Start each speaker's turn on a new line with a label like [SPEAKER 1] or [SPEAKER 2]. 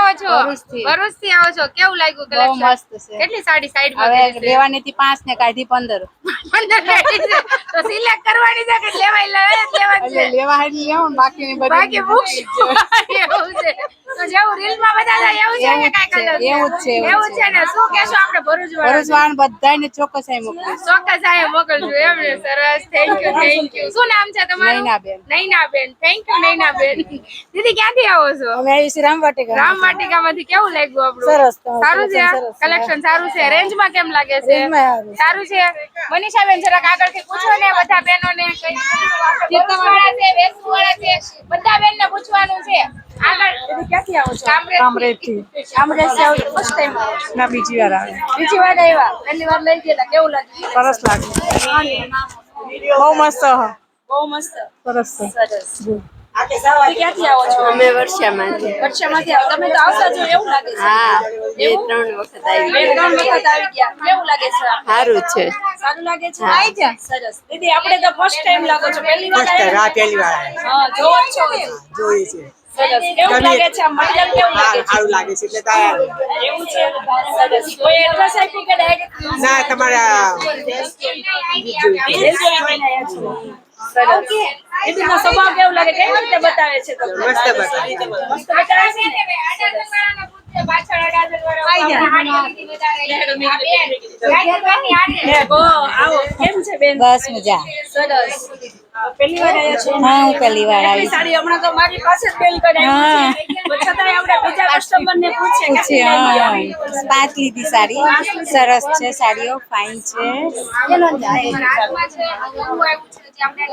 [SPEAKER 1] આવો છો?
[SPEAKER 2] ભરૂચથી.
[SPEAKER 1] ભરૂચથી આવો છો. કેવું લાગ્યું
[SPEAKER 2] બહુ
[SPEAKER 1] કલેક્શન?
[SPEAKER 2] મસ્ત છે.
[SPEAKER 1] કેટલી સાડી સાઈડમાં
[SPEAKER 2] હવે
[SPEAKER 1] કરી છે?
[SPEAKER 2] લેવાની હતી 5 ને કાઢી 15.
[SPEAKER 1] 15 કાઢી છે. તો સિલેક્ટ કરવાની છે કે લેવાય લેવાની છે?
[SPEAKER 2] એટલે લેવા હાડી લેવું ને બાકીની બધી
[SPEAKER 1] બાકી મૂકશું. એવું છે. તો જેવું રીલમાં બતાવતા એવું છે કે કાંઈ કલર છે?
[SPEAKER 2] એવું જ છે,
[SPEAKER 1] એવું છે ને શું કહેશો આપણે ભરૂચ
[SPEAKER 2] ભરૂચ વાળા બધાને ચોક્કસ અહીં મોકલીશ.
[SPEAKER 1] ચોક્કસ આ મોકલજો એમ ને. સરસ, થેન્ક યુ. શું નામ છે તમારું?
[SPEAKER 2] નૈનાબેન.
[SPEAKER 1] Nainaben, thank you Nainaben. દીદી ક્યાંથી આવો છો?
[SPEAKER 2] અમે અહીં રામવાટિકા.
[SPEAKER 1] રામવાટિકામાંથી કેવું લાગ્યું આપણું?
[SPEAKER 2] સરસ.
[SPEAKER 1] સારું છે, કલેક્શન સારું છે. રેન્જમાં કેમ લાગે છે? સારું છે. મનીષાબેન જરાક આગળથી પૂછો ને બધા બહેનોને. ભરૂચવાળા છે, વેસુવાળા છે, બધા બેનને પૂછવાનું છે. આગળ ક્યાંથી આવો છો?
[SPEAKER 2] કામરેજથી.
[SPEAKER 1] કામરેજથી આવો છો? ફર્સ્ટ ટાઈમ આવો છો?
[SPEAKER 2] ના, બીજી વાર આવે.
[SPEAKER 1] બીજી વાર આવ્યા? પહેલી વાર લઈ ગયેલા, કેવું લાગ્યું?
[SPEAKER 2] સરસ લાગે. બહુ મસ્ત.
[SPEAKER 1] બહુ મસ્ત.
[SPEAKER 2] સરસ.
[SPEAKER 1] સરસ. ક્યાંથી આવો છો?
[SPEAKER 3] અમે વર્ષામાંથી.
[SPEAKER 1] વર્ષામાંથી આવો. તમે તો આવતા છો એવું લાગે છે.
[SPEAKER 3] હા, 2-3 વખત આવી
[SPEAKER 1] બે ત્રણ વખત આવી ગયા. કેવું લાગે છે?
[SPEAKER 3] સારું છે.
[SPEAKER 1] સારું લાગે છે. આવી જા. સરસ. દીદી આપણે તો ફર્સ્ટ ટાઈમ લાગો છો. પહેલી વાર આવ્યા?
[SPEAKER 4] પહેલી વાર
[SPEAKER 1] હા, જોવો છો.
[SPEAKER 4] જોઈ છે.
[SPEAKER 1] સરસ. કેવું લાગે છે? આ મટીરીયલ કેવું લાગે છે?
[SPEAKER 4] સારું લાગે છે એટલે તૈયાર.
[SPEAKER 1] એવું છે. સરસ. કોઈ એડ્રેસ આપી કે ડાયરેક્ટ
[SPEAKER 4] ના તમારા
[SPEAKER 1] સરસ. દીદીનો સ્વભાવ કેવું લાગે? કેવી રીતે બતાવે છે તમને?
[SPEAKER 4] મસ્ત બતાવે.
[SPEAKER 1] મસ્ત બતાવે છે ને? આવો. કેમ છે બેન?
[SPEAKER 2] બસ મજા.
[SPEAKER 1] સરસ. પહેલી વાર આવ્યા છો?
[SPEAKER 2] હા, હું પહેલી વાર આવી
[SPEAKER 1] કેટલી સાડી હમણાં તો મારી પાસે જ બેલ કરાવી છે. છતાંય આપણે બીજા કસ્ટમરને પૂછે કે
[SPEAKER 2] છે. હા, 5 લીધી સાડી. સરસ છે, સાડીઓ ફાઇન છે.
[SPEAKER 1] હાથમાં છે, એવું આવ્યું છે જે આપણે